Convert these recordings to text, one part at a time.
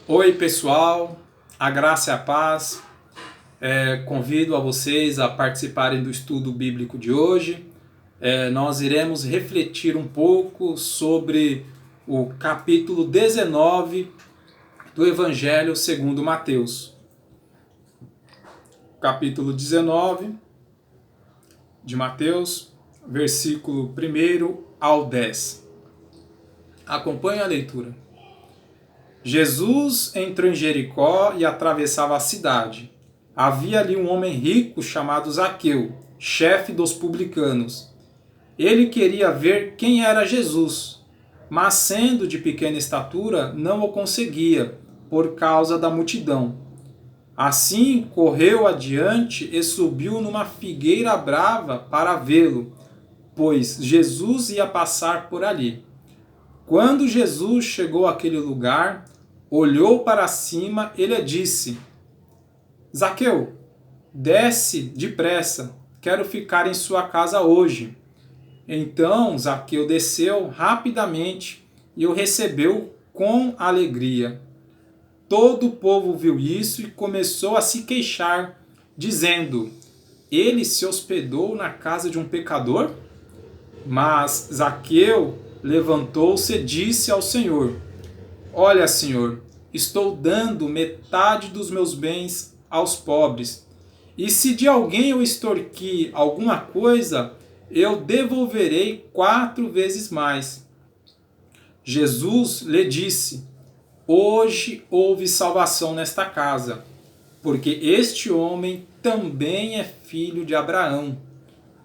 Oi pessoal, a graça e a paz. Convido a vocês a participarem do estudo bíblico de hoje. Nós iremos refletir um pouco sobre o capítulo 19 do Evangelho segundo Mateus. Capítulo 19 de Mateus, versículo 1 ao 10. Acompanhe a leitura. Jesus entrou em Jericó e atravessava a cidade. Havia ali um homem rico chamado Zaqueu, chefe dos publicanos. Ele queria ver quem era Jesus, mas sendo de pequena estatura, não o conseguia, por causa da multidão. Assim correu adiante e subiu numa figueira brava para vê-lo, pois Jesus ia passar por ali. Quando Jesus chegou àquele lugar, olhou para cima e lhe disse: Zaqueu, desce depressa, quero ficar em sua casa hoje. Então Zaqueu desceu rapidamente e o recebeu com alegria. Todo o povo viu isso e começou a se queixar, dizendo: ele se hospedou na casa de um pecador? Mas Zaqueu levantou-se e disse ao Senhor: Olha, Senhor, estou dando metade dos meus bens aos pobres. E se de alguém eu extorquir alguma coisa, eu devolverei 4 vezes mais. Jesus lhe disse: Hoje houve salvação nesta casa, porque este homem também é filho de Abraão.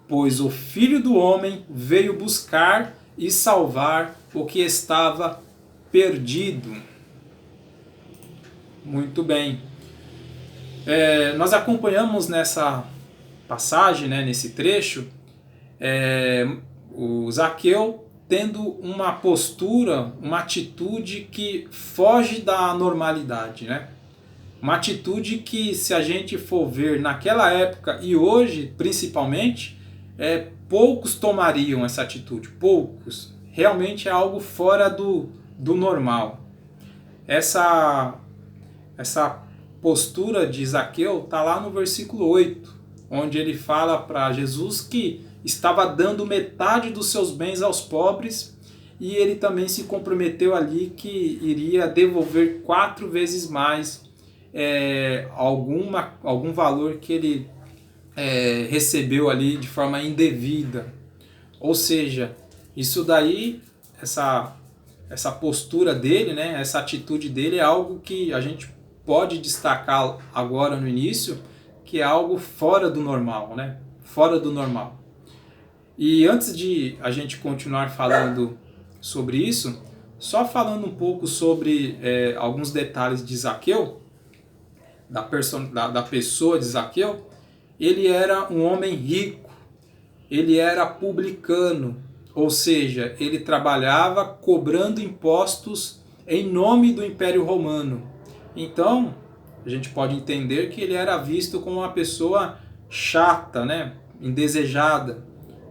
Pois o Filho do Homem veio buscar e salvar o que estava perdido. Muito bem. Nós acompanhamos nessa passagem, nesse trecho, o Zaqueu tendo uma postura, uma atitude que foge da normalidade, Uma atitude que, se a gente for ver naquela época e hoje, principalmente, poucos tomariam essa atitude, poucos. Realmente é algo fora do normal. Essa postura de Zaqueu está lá no versículo 8, onde ele fala para Jesus que estava dando metade dos seus bens aos pobres, e ele também se comprometeu ali que iria devolver 4 vezes mais algum valor que ele recebeu ali de forma indevida. Ou seja, isso daí, essa postura dele, essa atitude dele é algo que a gente pode destacar agora no início, que é algo fora do normal, Fora do normal. E antes de a gente continuar falando sobre isso, só falando um pouco sobre alguns detalhes de Zaqueu, da pessoa de Zaqueu. Ele era um homem rico, ele era publicano, ou seja, ele trabalhava cobrando impostos em nome do Império Romano. Então, a gente pode entender que ele era visto como uma pessoa chata, indesejada,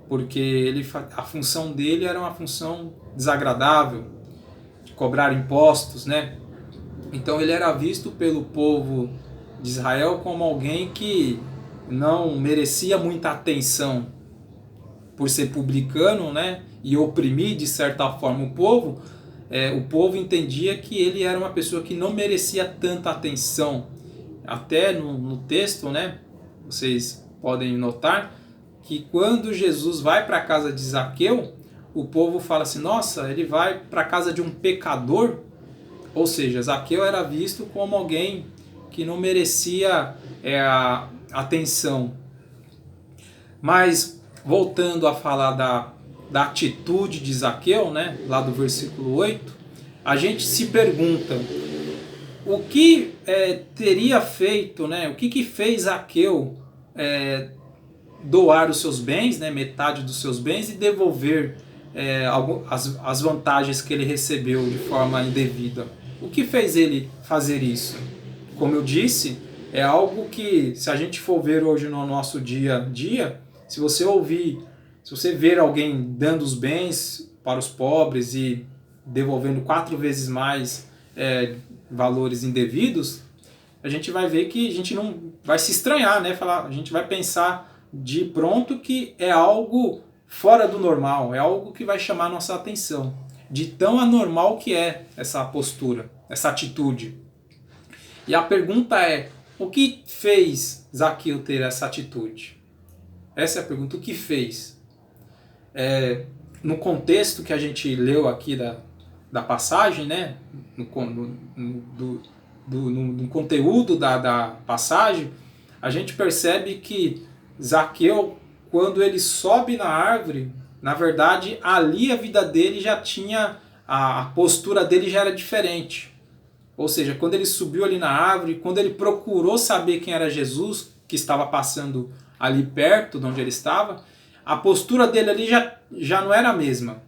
porque a função dele era uma função desagradável, de cobrar impostos, Então ele era visto pelo povo de Israel como alguém que não merecia muita atenção, por ser publicano, e oprimir de certa forma o povo entendia que ele era uma pessoa que não merecia tanta atenção. Até no texto, vocês podem notar que quando Jesus vai para a casa de Zaqueu, o povo fala assim: nossa, ele vai para a casa de um pecador? Ou seja, Zaqueu era visto como alguém que não merecia a atenção. Mas, voltando a falar da atitude de Zaqueu, lá do versículo 8, a gente se pergunta: o que teria feito, o que fez Zaqueu doar os seus bens, metade dos seus bens, e devolver as vantagens que ele recebeu de forma indevida? O que fez ele fazer isso? Como eu disse, é algo que, se a gente for ver hoje no nosso dia a dia, se você ver alguém dando os bens para os pobres e devolvendo 4 vezes mais valores indevidos, a gente vai ver que a gente não vai se estranhar, né? A gente vai pensar de pronto que é algo fora do normal, é algo que vai chamar a nossa atenção, de tão anormal que é essa postura, essa atitude. E a pergunta é, o que fez Zaqueu ter essa atitude? Essa é a pergunta, o que fez? No contexto que a gente leu aqui da passagem, né? no conteúdo da passagem, a gente percebe que Zaqueu, quando ele sobe na árvore, na verdade, ali a vida dele já tinha, a postura dele já era diferente. Ou seja, quando ele subiu ali na árvore, quando ele procurou saber quem era Jesus, que estava passando ali perto de onde ele estava, a postura dele ali já não era a mesma.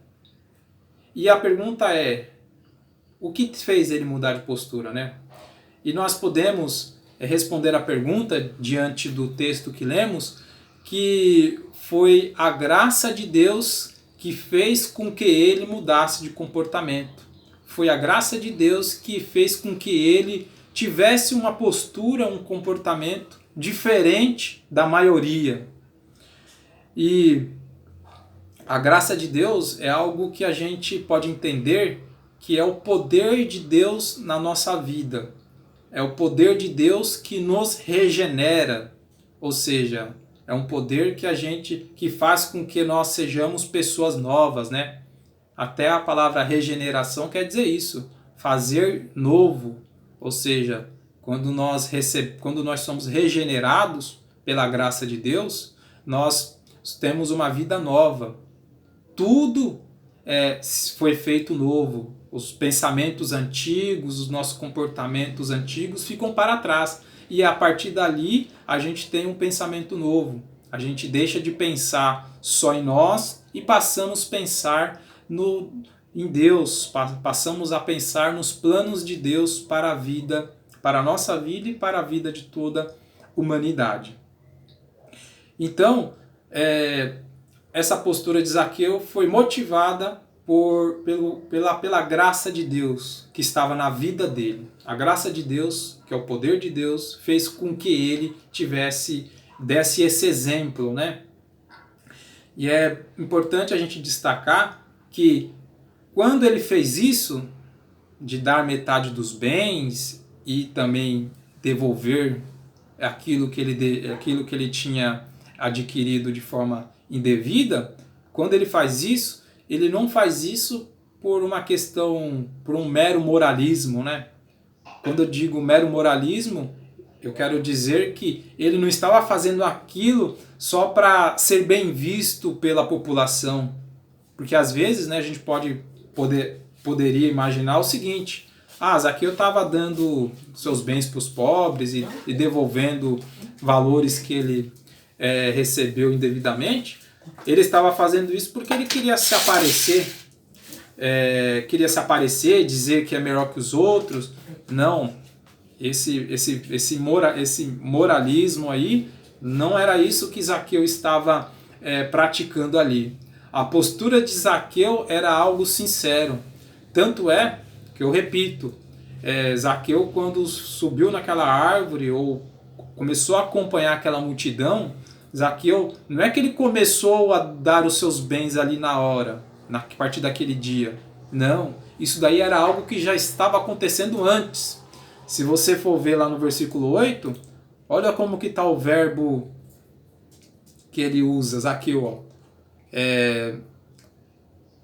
E a pergunta é, o que fez ele mudar de postura, né? E nós podemos responder a pergunta, diante do texto que lemos, que foi a graça de Deus que fez com que ele mudasse de comportamento. Foi a graça de Deus que fez com que ele tivesse uma postura, um comportamento diferente da maioria. E a graça de Deus é algo que a gente pode entender que é o poder de Deus na nossa vida. É o poder de Deus que nos regenera, ou seja, é um poder que faz com que nós sejamos pessoas novas, né? Até a palavra regeneração quer dizer isso, fazer novo, ou seja, quando nós somos regenerados pela graça de Deus, nós temos uma vida nova. Tudo foi feito novo. Os pensamentos antigos, os nossos comportamentos antigos ficam para trás. E a partir dali, a gente tem um pensamento novo. A gente deixa de pensar só em nós e passamos a pensar em Deus. Passamos a pensar nos planos de Deus para a vida, para a nossa vida e para a vida de toda a humanidade. Então, essa postura de Zaqueu foi motivada pela graça de Deus que estava na vida dele. A graça de Deus, que é o poder de Deus, fez com que ele desse esse exemplo, né? E é importante a gente destacar que quando ele fez isso, de dar metade dos bens e também devolver aquilo que ele tinha adquirido de forma indevida, quando ele faz isso, ele não faz isso por um mero moralismo, né? Quando eu digo mero moralismo, eu quero dizer que ele não estava fazendo aquilo só para ser bem visto pela população. Porque às vezes, né, a gente poderia imaginar o seguinte: Zaqueu estava dando seus bens para os pobres e devolvendo valores que ele recebeu indevidamente. Ele estava fazendo isso porque ele queria se aparecer, dizer que é melhor que os outros. Não, esse moralismo aí não era isso que Zaqueu estava praticando ali. A postura de Zaqueu era algo sincero. Tanto é que, eu repito, Zaqueu, quando subiu naquela árvore ou começou a acompanhar aquela multidão, Zaqueu, não é que ele começou a dar os seus bens ali na hora, a partir daquele dia. Não, isso daí era algo que já estava acontecendo antes. Se você for ver lá no versículo 8, olha como que está o verbo que ele usa, Zaqueu.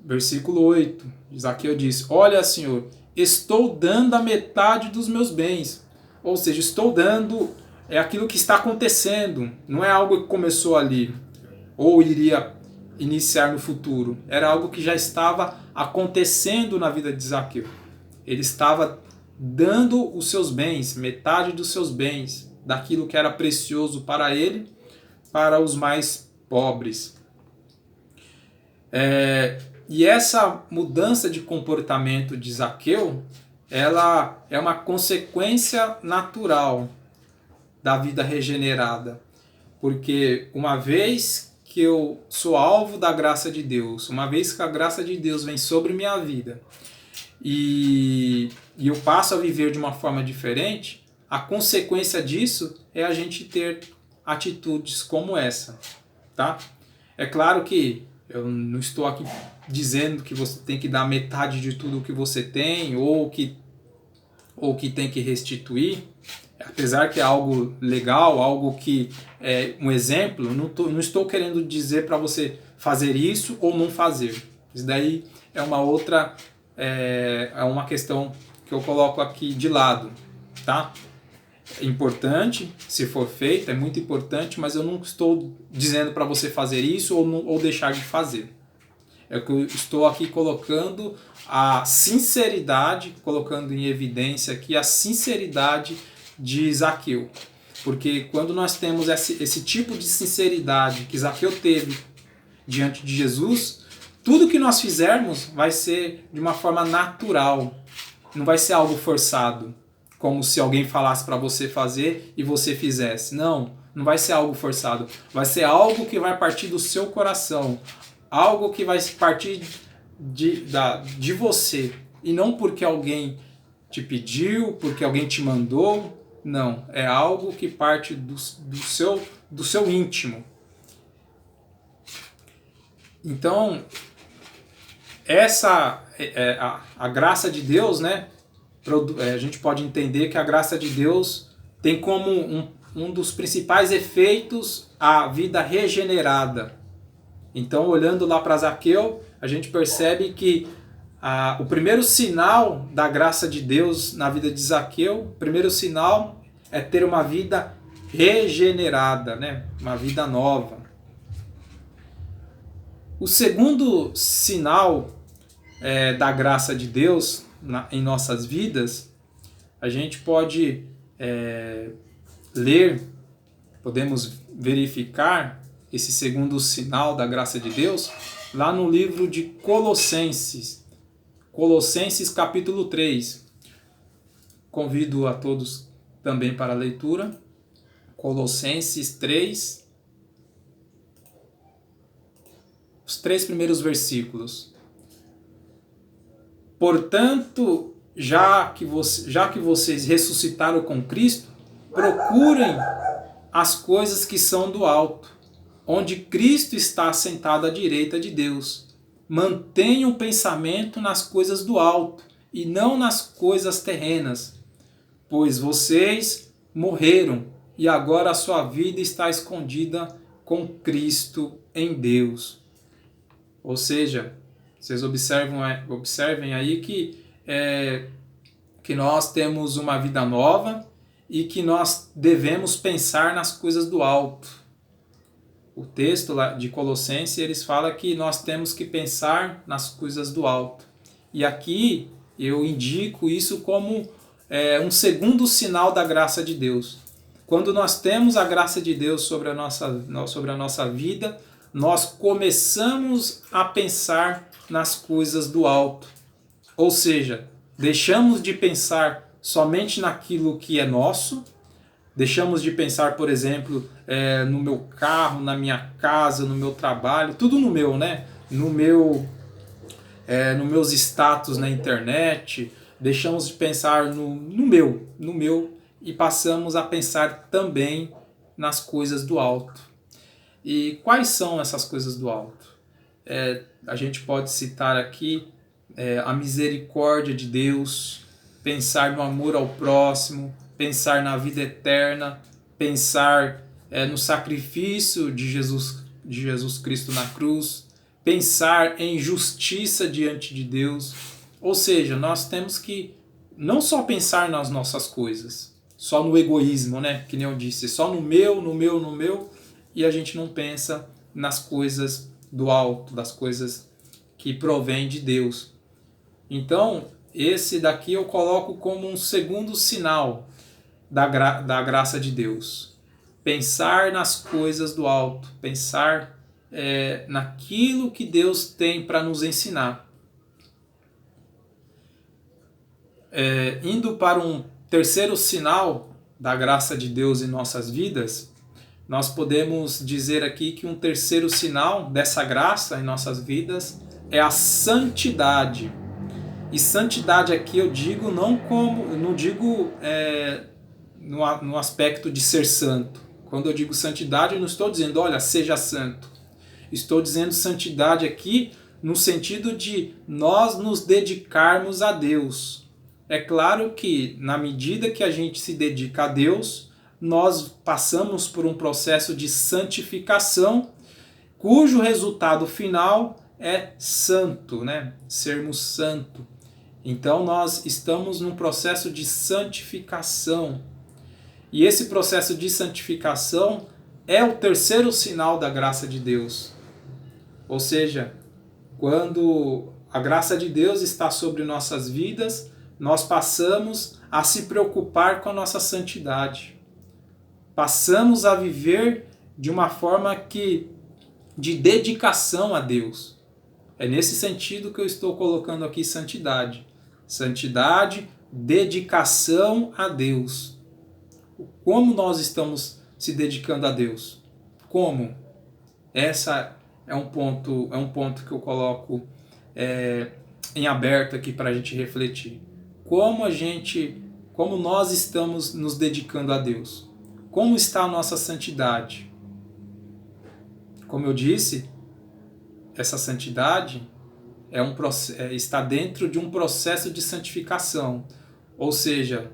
Versículo 8, Zaqueu diz: olha, Senhor, estou dando a metade dos meus bens. Ou seja, estou dando aquilo que está acontecendo. Não é algo que começou ali ou iria iniciar no futuro. Era algo que já estava acontecendo na vida de Zaqueu. Ele estava dando os seus bens, metade dos seus bens, daquilo que era precioso para ele, para os mais pobres. E essa mudança de comportamento de Zaqueu, ela é uma consequência natural da vida regenerada. Porque uma vez que eu sou alvo da graça de Deus, uma vez que a graça de Deus vem sobre minha vida, e e eu passo a viver de uma forma diferente, a consequência disso é a gente ter atitudes como essa, tá? É claro que eu não estou aqui dizendo que você tem que dar metade de tudo que você tem ou que tem que restituir, apesar que é algo legal, algo que é um exemplo, não estou querendo dizer para você fazer isso ou não fazer. Isso daí é uma outra, é uma questão que eu coloco aqui de lado, tá? É importante, se for feito, é muito importante, mas eu não estou dizendo para você fazer isso ou deixar de fazer. É que eu estou aqui colocando a sinceridade, colocando em evidência aqui a sinceridade de Zaqueu. Porque quando nós temos esse tipo de sinceridade que Zaqueu teve diante de Jesus, tudo que nós fizermos vai ser de uma forma natural, não vai ser algo forçado, como se alguém falasse para você fazer e você fizesse. Não, não vai ser algo forçado, vai ser algo que vai partir do seu coração, algo que vai partir de você, e não porque alguém te pediu, porque alguém te mandou. Não, é algo que parte do seu íntimo. Então, essa a graça de Deus, né? A gente pode entender que a graça de Deus tem como um dos principais efeitos a vida regenerada. Então, olhando lá para Zaqueu, a gente percebe que o primeiro sinal da graça de Deus na vida de Zaqueu, o primeiro sinal é ter uma vida regenerada, né? Uma vida nova. O segundo sinal da graça de Deus em nossas vidas, a gente pode ler, podemos verificar esse segundo sinal da graça de Deus lá no livro de Colossenses, capítulo 3. Convido a todos também para a leitura. Colossenses 3, os 3 primeiros versículos. Portanto, já que vocês ressuscitaram com Cristo, procurem as coisas que são do alto, onde Cristo está assentado à direita de Deus. Mantenham o pensamento nas coisas do alto e não nas coisas terrenas, pois vocês morreram e agora a sua vida está escondida com Cristo em Deus. Ou seja, vocês observem aí que nós temos uma vida nova e que nós devemos pensar nas coisas do alto. O texto lá de Colossenses, eles falam que nós temos que pensar nas coisas do alto. E aqui eu indico isso como um segundo sinal da graça de Deus. Quando nós temos a graça de Deus sobre a nossa vida, nós começamos a pensar nas coisas do alto. Ou seja, deixamos de pensar somente naquilo que é nosso, deixamos de pensar, por exemplo, no meu carro, na minha casa, no meu trabalho, tudo no meu, né? Nos meus status na internet, deixamos de pensar no meu e passamos a pensar também nas coisas do alto. E quais são essas coisas do alto? A gente pode citar aqui a misericórdia de Deus, pensar no amor ao próximo, pensar na vida eterna, pensar no sacrifício de Jesus Cristo na cruz, pensar em justiça diante de Deus. Ou seja, nós temos que não só pensar nas nossas coisas, só no egoísmo, né? Que nem eu disse, só no meu, e a gente não pensa nas coisas do alto, das coisas que provém de Deus. Então, esse daqui eu coloco como um segundo sinal da graça de Deus. Pensar nas coisas do alto, pensar naquilo que Deus tem para nos ensinar. Indo para um terceiro sinal da graça de Deus em nossas vidas, nós podemos dizer aqui que um terceiro sinal dessa graça em nossas vidas é a santidade. E santidade aqui eu digo não digo no aspecto de ser santo. Quando eu digo santidade, eu não estou dizendo, olha, seja santo. Estou dizendo santidade aqui no sentido de nós nos dedicarmos a Deus. É claro que na medida que a gente se dedica a Deus, nós passamos por um processo de santificação, cujo resultado final é santo, né? Sermos santo. Então nós estamos num processo de santificação. E esse processo de santificação é o terceiro sinal da graça de Deus. Ou seja, quando a graça de Deus está sobre nossas vidas, nós passamos a se preocupar com a nossa santidade. Passamos a viver de uma forma de dedicação a Deus. É nesse sentido que eu estou colocando aqui santidade. Santidade, dedicação a Deus. Como nós estamos se dedicando a Deus? Como? Essa é um ponto que eu coloco em aberto aqui para a gente refletir. Como nós estamos nos dedicando a Deus? Como está a nossa santidade? Como eu disse, essa santidade está dentro de um processo de santificação. Ou seja,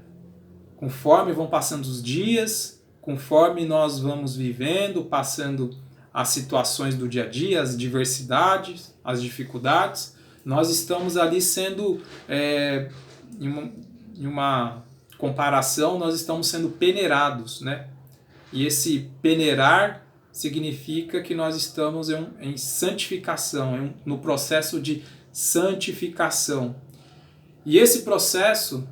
conforme vão passando os dias, conforme nós vamos vivendo, passando as situações do dia a dia, as diversidades, as dificuldades, nós estamos ali sendo, em uma comparação, nós estamos sendo peneirados, né? E esse peneirar significa que nós estamos em santificação, no processo de santificação. E esse processo,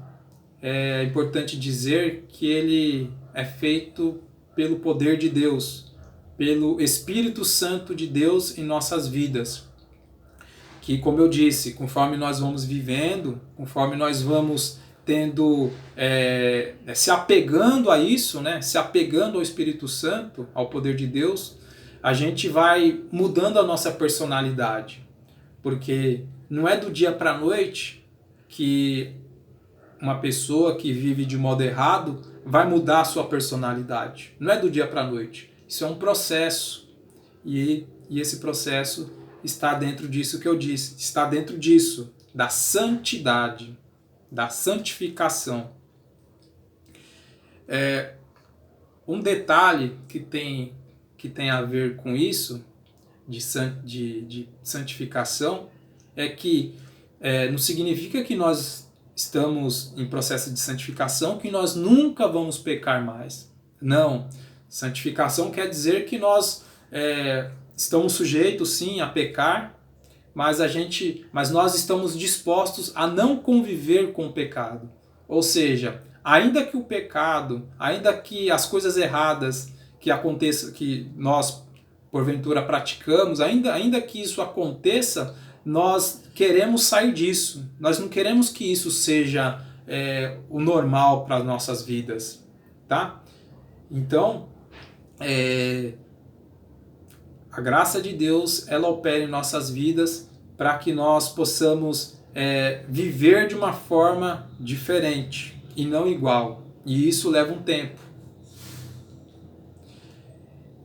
é importante dizer que ele é feito pelo poder de Deus, pelo Espírito Santo de Deus em nossas vidas. Que, como eu disse, conforme nós vamos vivendo, conforme nós vamos tendo, se apegando a isso, né? Se apegando ao Espírito Santo, ao poder de Deus, a gente vai mudando a nossa personalidade. Porque não é do dia para a noite que uma pessoa que vive de modo errado vai mudar a sua personalidade. Não é do dia para a noite. Isso é um processo. E esse processo está dentro disso que eu disse. Está dentro disso, da santidade, da santificação. Um detalhe que tem a ver com isso, de santificação, é que não significa que nós estamos em processo de santificação, que nós nunca vamos pecar mais. Não. Santificação quer dizer que nós estamos sujeitos, sim, a pecar, mas nós estamos dispostos a não conviver com o pecado. Ou seja, ainda que o pecado, ainda que as coisas erradas que aconteçam, que nós porventura praticamos, ainda que isso aconteça, nós queremos sair disso. Nós não queremos que isso seja o normal para as nossas vidas, tá? Então, a graça de Deus, ela opera em nossas vidas para que nós possamos viver de uma forma diferente e não igual. E isso leva um tempo.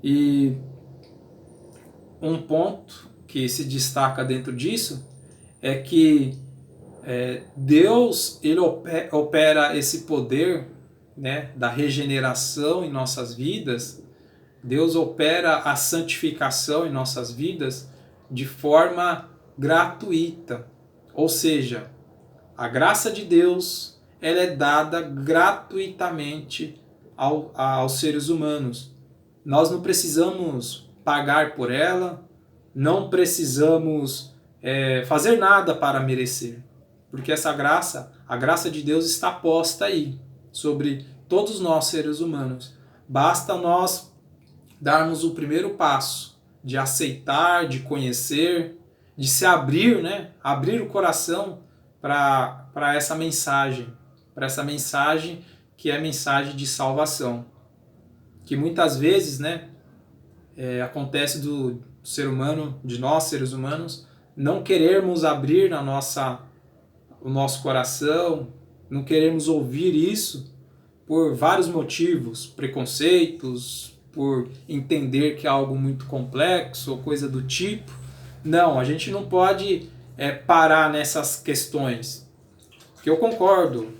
E um ponto que se destaca dentro disso é que Deus, ele opera esse poder, né, da regeneração em nossas vidas. Deus opera a santificação em nossas vidas de forma gratuita. Ou seja, a graça de Deus, ela é dada gratuitamente aos seres humanos. Nós não precisamos pagar por ela, não precisamos fazer nada para merecer. Porque essa graça, a graça de Deus está posta aí, sobre todos nós seres humanos. Basta nós darmos o primeiro passo de aceitar, de conhecer, de se abrir, né? Abrir o coração para essa mensagem que é a mensagem de salvação. Que muitas vezes, né, acontece do ser humano, de nós seres humanos, não querermos abrir o nosso coração, não queremos ouvir isso por vários motivos, preconceitos, por entender que é algo muito complexo ou coisa do tipo. Não, a gente não pode parar nessas questões. Que eu concordo,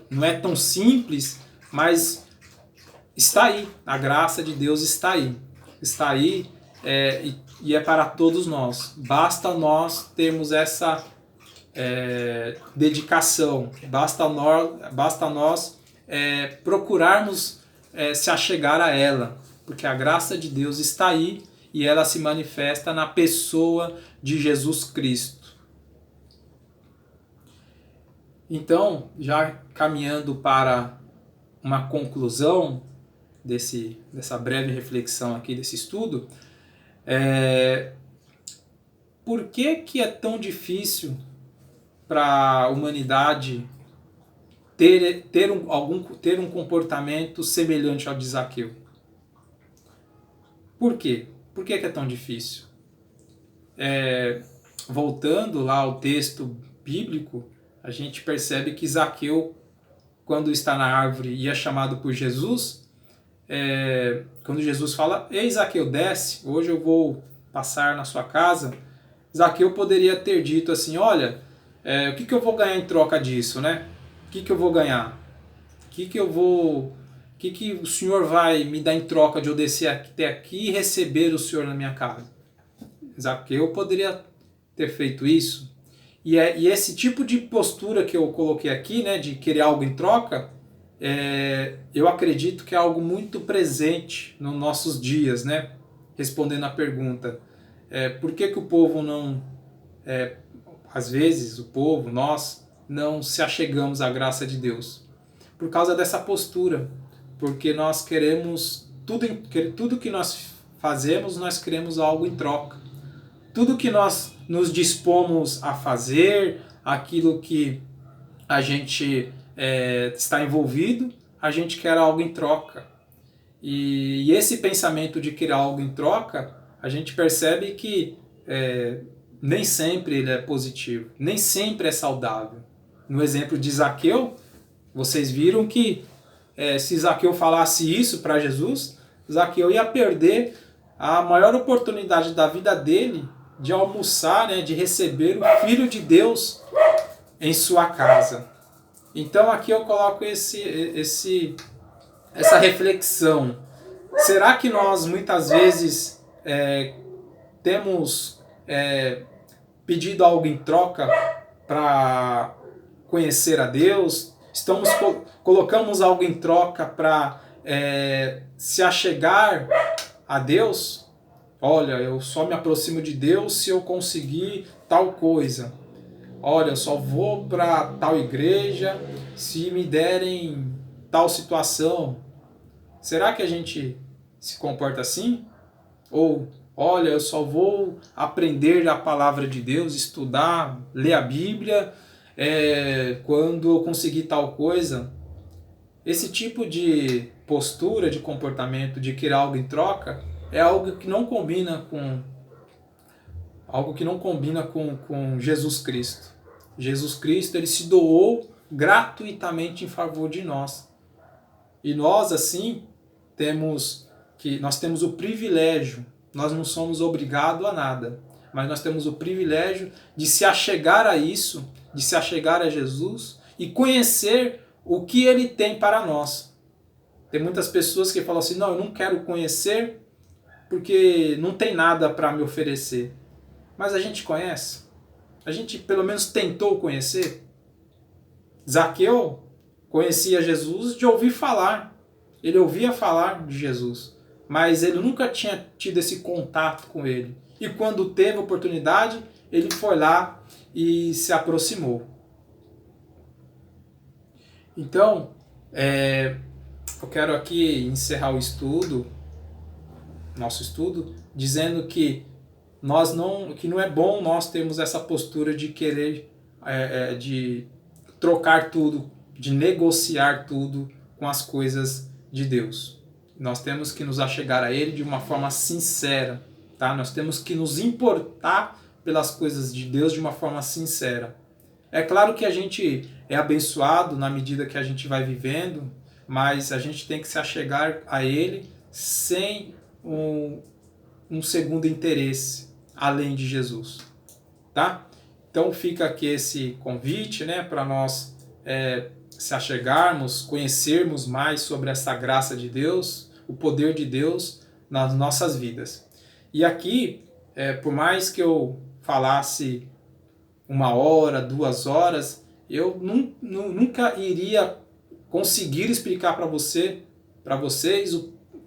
não é tão simples, mas está aí, a graça de Deus está aí. Está aí e é para todos nós. Basta nós termos essa dedicação, basta nós procurarmos se achegar a ela, porque a graça de Deus está aí e ela se manifesta na pessoa de Jesus Cristo. Então, já caminhando para uma conclusão dessa breve reflexão aqui desse estudo, por que é tão difícil para a humanidade ter um comportamento semelhante ao de Zaqueu? Por quê? Por que é tão difícil? Voltando lá ao texto bíblico, a gente percebe que Zaqueu, quando está na árvore e é chamado por Jesus, quando Jesus fala, ei Zaqueu, desce, hoje eu vou passar na sua casa, Zaqueu poderia ter dito assim, olha, o que eu vou ganhar em troca disso, né? O que eu vou ganhar? O que o Senhor vai me dar em troca de eu descer até aqui e receber o Senhor na minha casa? Zaqueu poderia ter feito isso. E esse tipo de postura que eu coloquei aqui, né, de querer algo em troca, eu acredito que é algo muito presente nos nossos dias, né? Respondendo à pergunta, por que o povo não, às vezes o povo, nós, não se achegamos à graça de Deus? Por causa dessa postura, porque nós queremos, tudo que nós fazemos, nós queremos algo em troca. Tudo que nós nos dispomos a fazer, aquilo que a gente está envolvido, a gente quer algo em troca. E esse pensamento de querer algo em troca, a gente percebe que nem sempre ele é positivo, nem sempre é saudável. No exemplo de Zaqueu, vocês viram que se Zaqueu falasse isso para Jesus, Zaqueu ia perder a maior oportunidade da vida dele de almoçar, né, de receber o Filho de Deus em sua casa. Então aqui eu coloco essa reflexão. Será que nós muitas vezes temos pedido algo em troca para conhecer a Deus? Colocamos algo em troca para se achegar a Deus? Olha, eu só me aproximo de Deus se eu conseguir tal coisa. Olha, eu só vou para tal igreja se me derem tal situação. Será que a gente se comporta assim? Ou, olha, eu só vou aprender a palavra de Deus, estudar, ler a Bíblia quando eu conseguir tal coisa? Esse tipo de postura, de comportamento, de querer algo em troca, é algo que não combina com Jesus Cristo. Jesus Cristo, ele se doou gratuitamente em favor de nós. E nós, assim, nós temos o privilégio, nós não somos obrigados a nada, mas nós temos o privilégio de se achegar a isso, de se achegar a Jesus e conhecer o que ele tem para nós. Tem muitas pessoas que falam assim, não, eu não quero conhecer porque não tem nada para me oferecer. Mas a gente conhece? A gente pelo menos tentou conhecer? Zaqueu conhecia Jesus de ouvir falar. Ele ouvia falar de Jesus, mas ele nunca tinha tido esse contato com ele. E quando teve a oportunidade, ele foi lá e se aproximou. Então, eu quero aqui encerrar o nosso estudo, dizendo que não é bom nós termos essa postura de querer, de trocar tudo, de negociar tudo com as coisas de Deus. Nós temos que nos achegar a Ele de uma forma sincera, tá? Nós temos que nos importar pelas coisas de Deus de uma forma sincera. É claro que a gente é abençoado na medida que a gente vai vivendo, mas a gente tem que se achegar a Ele sem um segundo interesse além de Jesus, tá? Então fica aqui esse convite, né, para nós se achegarmos, conhecermos mais sobre essa graça de Deus, o poder de Deus nas nossas vidas. E aqui, por mais que eu falasse 1 hora, 2 horas, eu nunca iria conseguir explicar para vocês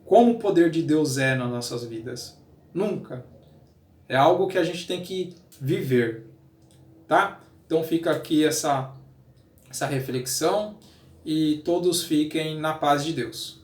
como o poder de Deus é nas nossas vidas. Nunca. É algo que a gente tem que viver, tá? Então fica aqui essa reflexão e todos fiquem na paz de Deus.